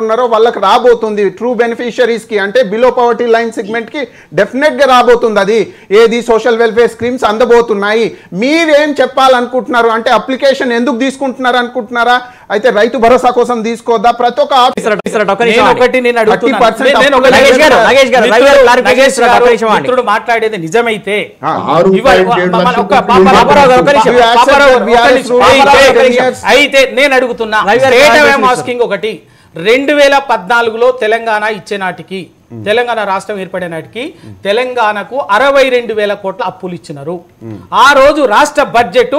ఉన్నారో వాళ్ళకి రాబోతుంది ట్రూ బెనిఫిషరీస్ కి అంటే బిలో పవర్టీ లైన్ సెగ్మెంట్ కి డెఫినెట్ గా రాబోతుంది అది ఏది సోషల్ వెల్ఫేర్ స్కీమ్స్ అందబోతున్నాయి మీరేం చెప్పాలనుకుంటున్నారు అంటే అప్లికేషన్ ఎందుకు తీసుకుంటున్నారు అనుకుంటున్నారా అయితే రైతు భరోసా కోసం తీసుకోవద్దా ప్రతి ఒక్క మాట్లాడేది నిజమైతే అయితే నేను అడుగుతున్నా మాస్కింగ్ ఒకటి 2014లో తెలంగాణ ఇచ్చే నాటికి తెలంగాణ రాష్ట్రం ఏర్పడే నాటికి తెలంగాణకు 62,000 కోట్ల అప్పులు ఇచ్చినారు ఆ రోజు రాష్ట్ర బడ్జెట్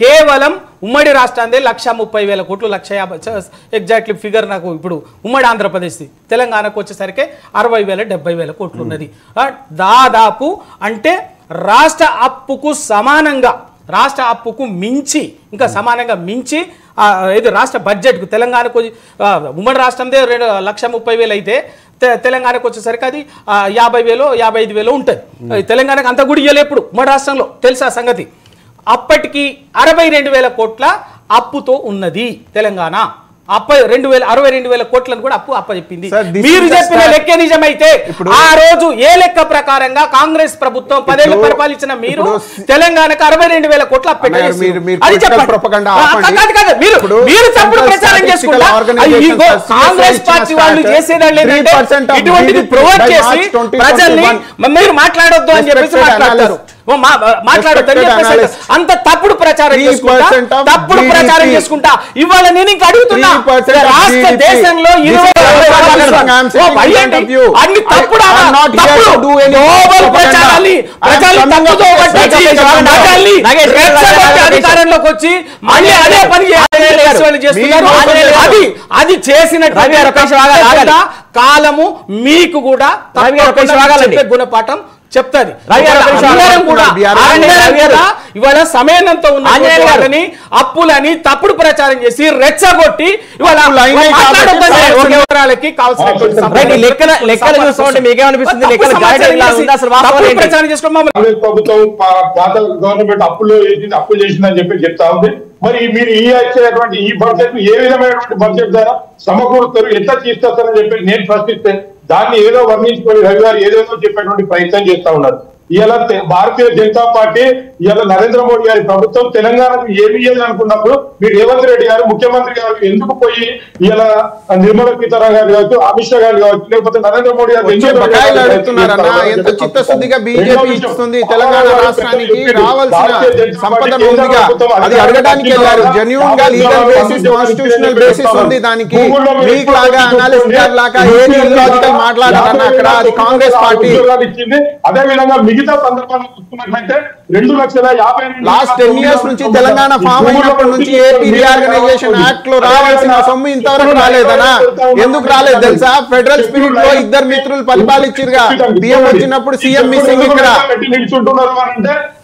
కేవలం ఉమ్మడి రాష్ట్రాందే 1,30,000 కోట్లు 1,50,000 ఎగ్జాక్ట్లీ ఫిగర్ నాకు ఇప్పుడు ఉమ్మడి ఆంధ్రప్రదేశ్ తెలంగాణకు వచ్చేసరికి 60,000 70,000 కోట్లు ఉన్నది దాదాపు అంటే రాష్ట్ర అప్పుకు సమానంగా రాష్ట్ర అప్పుకు మించి ఇంకా సమానంగా మించి ఇది రాష్ట్ర బడ్జెట్కు తెలంగాణకు ఉమ్మడి రాష్ట్రందే 1,30,000 అయితే తెలంగాణకు వచ్చేసరికి అది 50,000 55,000 ఉంటుంది తెలంగాణకు అంత కూడా ఇయ్యలే ఎప్పుడు ఉమ్మడి రాష్ట్రంలో తెలుసా సంగతి అప్పటికి 62,000 కోట్ల అప్పుతో ఉన్నది తెలంగాణ 62,000 కోట్లను కూడా అప్పచెప్పింది మీరు చెప్పిన లెక్క నిజమైతే ఆ రోజు ఏ లెక్క ప్రకారంగా కాంగ్రెస్ ప్రభుత్వం 10 ఏళ్లు పరిపాలించిన మీరు తెలంగాణకు 62,000 కోట్ల అప్పెట్టారు మీరు తప్పుడు ప్రచారం చేసుకుంటా కాంగ్రెస్ పార్టీ వాళ్ళు చేసేదాన్ని ఇటువంటిది ప్రొవోక్ చేసి ప్రజల్ని మీరు మాట్లాడొద్దు అని చెప్పేసి మాట్లాడతారు అంత తప్పుడు ప్రచారం చేసుకుంటా ఇవాళ నేను ఇంకా అడుగుతున్నా రాష్ట్ర దేశంలో అన్ని తప్పుడు అధికారంలోకి వచ్చి మళ్ళీ అదే పని చేస్తున్నారు అది చేసిన కాలము మీకు కూడా గుణపాఠం చెప్తాది ఇవాళ సమయంతో ఉన్న అప్పులని తప్పుడు ప్రచారం చేసి రెచ్చగొట్టి ప్రచారం చేసుకోవడం ప్రభుత్వం పాత గవర్నమెంట్ అప్పులు చేసిందని చెప్పి చెప్తా ఉంది మరి మీరు ఇచ్చేటువంటి ఈ బడ్జెట్ ఏ విధమైనటువంటి బడ్జెట్ ద్వారా సమకూరుతారు ఎట్లా తీసుకొస్తారని చెప్పి నేను ప్రశ్నిస్తే దాన్ని ఏదో వర్ణించుకొని రవి గారు ఏదేదో చెప్పేటువంటి ప్రయత్నం చేస్తా ఉన్నారు ఇవాళ భారతీయ జనతా పార్టీ ఇవాళ నరేంద్ర మోడీ గారి ప్రభుత్వం తెలంగాణకు ఏమి ఇయ్యాలి అనుకున్నప్పుడు మీరు రేవంత్ రెడ్డి గారు ముఖ్యమంత్రి గారు ఎందుకు పోయి ఇవాళ నిర్మలా సీతారామన్ గారు కావచ్చు అమిత్ షా గారు కావచ్చు లేకపోతే నరేంద్ర మోడీ గారు ఎంత చిత్తశుద్ధిగా బీజేపీ ఇస్తుంది తెలంగాణ రాష్ట్రానికి రావాల్సిన సంపద ఉందిగా అది అడగడానికి వెళ్ళారు జెన్యూన్ గా లీగల్ బేసిస్ కాన్స్టిట్యూషనల్ బేసిస్ ఉంది దానికి మీకు లాగా అనాలిసిస్ లాగా ఏది ఇల్లాజికల్ మాట్లాడారన్న అక్కడ అది కాంగ్రెస్ పార్టీ ఇచ్చింది అదే విధంగా మిగతా సందర్భాల్లో చూసుకున్నట్లయితే 2,50,000 లాస్ట్ 10 years నుంచి తెలంగాణ ఫామ్ అయినప్పటి నుంచి ఏపీ రీఆర్గనైజేషన్ యాక్ట్ లో రావాల్సిన సొమ్ము ఇంతవరకు రాలేదనా ఎందుకు రాలేదు తెలుసా ఫెడరల్ స్పిరిట్ లో ఇద్దరు మిత్రులు పరిపాలించిరుగా బియ్యం వచ్చినప్పుడు సీఎం మిస్సింగ్ ఇక్కడ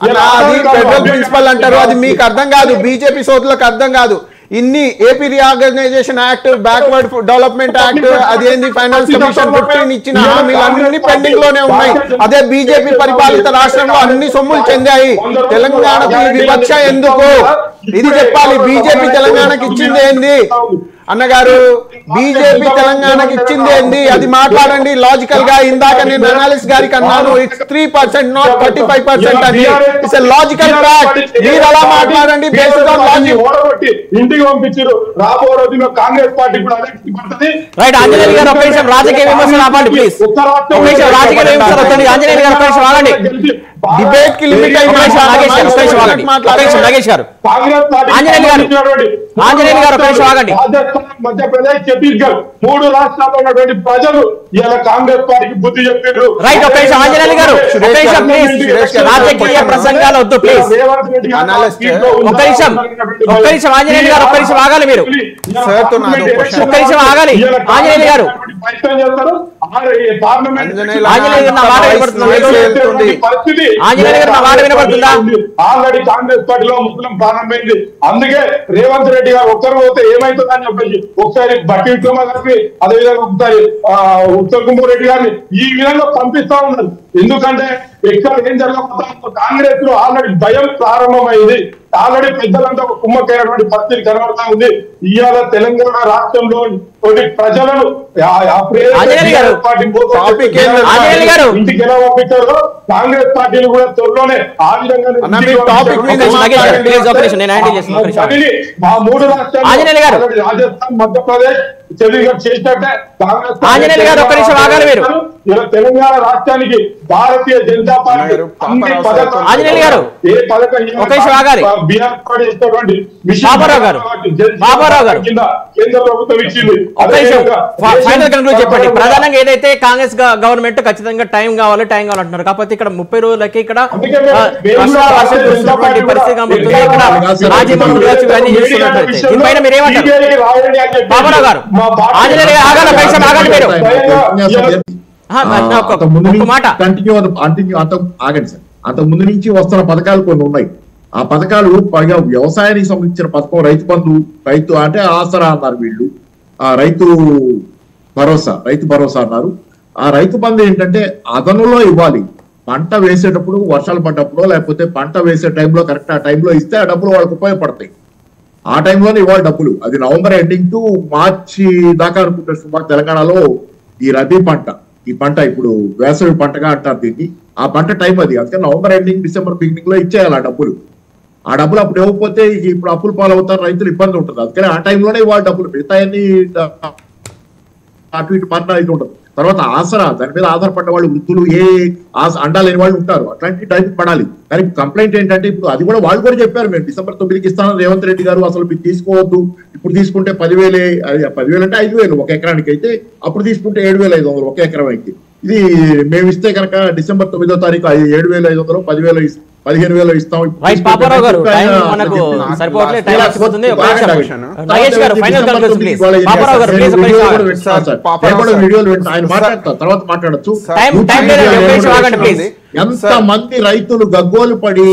అది ఫెడరల్ ప్రిన్సిపల్ అంటారు అది మీకు అర్థం కాదు బీజేపీ సోదరులకు అర్థం కాదు ఇన్ని AP reorganisation act backward development act అదేంది ఫైనాన్స్ కమిషన్ 15 ఇచ్చిన హామీలన్నీ పెండింగ్ లోనే ఉన్నాయి అదే బీజేపీ పరిపాలిత రాష్ట్రంలో అన్ని సొమ్ములు చెందాయి తెలంగాణకు వివక్ష ఎందుకు ఇది చెప్పాలి బీజేపీ తెలంగాణకి ఇచ్చింది ఏంది అన్నగారు బీజేపీ తెలంగాణకి ఇచ్చింది ఏంది అది మాట్లాడండి లాజికల్ గా ఇందాక నేను అనాలిసిస్ గారికి అన్నాను ఇట్స్ 3% నాట్ 35% అని ఇట్స్ ఎ లాజికల్ ఫ్యాక్ట్ మీరు అలా మాట్లాడండి బేస్డ్ ఆన్ లాజిక్ ఇంటికి పంపించారు రాబో రోజుల్లో కాంగ్రెస్ పార్టీ కూడా అదే పడుతుంది రైట్ ఆంజనేయులు గారు ఒక నిమిషం రాజకీయ విమర్శలు ఆపండి ప్లీజ్ ఒక నిమిషం రాజకీయ విమర్శలు వద్దండి ఆంజనేయులు గారు ఒక నిమిషం ఆగండి డిబేట్ కి లిమిట్ అయి నాగేష్ గారు ఆంజనేయులు గారు ఒక నిమిషం ఆగండి మధ్యప్రదేశ్ ఛత్తీస్గఢ్ 3 రాష్ట్రాల్లో ఉన్నటువంటి ప్రజలు ఇలా కాంగ్రెస్ పార్టీకి బుద్ధి చెప్పారు రైట్ ఒక నిమిషం ఆంజనేయులు గారు ఒక నిమిషం ప్లీజ్ రాజకీయ ప్రసంగాలు వద్దు ప్లీజ్ ఒక నిమిషం ఆంజనేయులు గారు ఒక నిమిషం ఆగాలి మీరు ఒక నిమిషం ఆగాలి ఆంజనేయులు గారు ఆల్రెడీ కాంగ్రెస్ పార్టీలో ముస్లిం ప్రారంభమైంది అందుకే రేవంత్ రెడ్డి గారు ఒక్కరు పోతే ఏమైతుందని చెప్పేసి ఒకసారి బట్టి విక్రమ గారిని అదేవిధంగా ఒకసారి ఉత్తమ్ కుమార్ రెడ్డి గారిని ఈ విధంగా పంపిస్తా ఉన్నారు ఎందుకంటే ఎక్కడ ఏం జరగకపోతే కాంగ్రెస్ లో ఆల్రెడీ భయం ప్రారంభమైంది. ఆల్రెడీ పెద్దలంతా ఒక కుమ్మకైనటువంటి పరిస్థితి కనబడతా ఉంది. ఇవాళ తెలంగాణ రాష్ట్రంలో కొన్ని ప్రజలను ఇంటికి ఎలా పంపించారో కాంగ్రెస్ పార్టీలు కూడా త్వరలోనే ఆ విధంగా మా 3 రాష్ట్రాలు రాజస్థాన్, మధ్యప్రదేశ్, చండీగఢ్ చేసినట్టే ఇలా తెలంగాణ రాష్ట్రానికి భారతీయ జనతా పార్టీ అన్ని పథకాలు ఏ పథకం కేంద్ర ప్రభుత్వం ఇచ్చింది. చెప్పండి, ప్రధానంగా ఏదైతే కాంగ్రెస్ గవర్నమెంట్ ఖచ్చితంగా టైం కావాలి అంటున్నారు. కాకపోతే ఇక్కడ 30 రోజులకి ఇక్కడ పరిస్థితి కనబడుతుంది. ఇక్కడ మాజీ మంత్రులు ఇవన్నీ చేస్తున్నట్లయితే దీనిపైన మీరు ఏమంటారు? బాబురావు గారు, ఆంజనేయులు గారు ఆగాలి మీరు ఆగండి సార్. అంతకు ముందు నుంచి వస్తున్న పథకాలు కొన్ని ఉన్నాయి. ఆ పథకాలు పైగా వ్యవసాయానికి సంబంధించిన పథకం రైతు బంధు, రైతు అంటే ఆసరా అన్నారు వీళ్ళు, ఆ రైతు భరోసా అన్నారు. ఆ రైతు బంధు ఏంటంటే అదనులో ఇవ్వాలి. పంట వేసేటప్పుడు, వర్షాలు పడ్డప్పుడు, లేకపోతే పంట వేసే టైంలో కరెక్ట్ ఆ టైంలో ఇస్తే ఆ డబ్బులు వాళ్ళకి ఉపయోగపడతాయి. ఆ టైంలోనే ఇవ్వాలి డబ్బులు. అది నవంబర్ ఎండింగ్ టు మార్చి దాకా అనుకుంటారు సుమారు తెలంగాణలో. ఈ రబీ పంట, ఈ పంట ఇప్పుడు వేసవి పంటగా అంటారు దీన్ని, ఆ పంట టైం అది. అందుకని నవంబర్ ఎండింగ్, డిసెంబర్ బిగినింగ్ లో ఇచ్చేయాలి ఆ డబ్బులు. ఆ డబ్బులు అప్పుడు ఇవ్వకపోతే ఇప్పుడు అప్పులు పాలవుతారు, రైతులు ఇబ్బంది ఉంటుంది. అందుకని ఆ టైంలోనే ఇవ్వాలి డబ్బులు. మిగతాయన్ని అటు ఇటు పర్ణ ఇది ఉండదు. తర్వాత ఆసరా, దాని మీద ఆధారపడ్డ వాళ్ళు, వృద్ధులు, ఏ అండాలేని వాళ్ళు ఉంటారు, అట్లాంటి టైం పడాలి. కానీ కంప్లైంట్ ఏంటంటే ఇప్పుడు అది కూడా వాళ్ళు కూడా చెప్పారు, మేము డిసెంబర్ 9కి ఇస్తాను రేవంత్ రెడ్డి గారు, అసలు మీరు తీసుకోవద్దు, ఇప్పుడు తీసుకుంటే 10,000 అంటే 5,000 ఒక ఎకరానికి అయితే, అప్పుడు తీసుకుంటే 7,500 ఒక ఎకరం అయితే. ఇది మేము ఇస్తే కనుక డిసెంబర్ 9వ తారీఖు 7,500 15,000 ఇస్తాం. పాపారావు గారు సరిపోవట్లేదు, టైం అయిపోతుంది. వీడియోలు ఆయన మాట్లాడతారు, తర్వాత మాట్లాడచ్చు. ఎంత మంది రైతులు గగ్గోలు పడి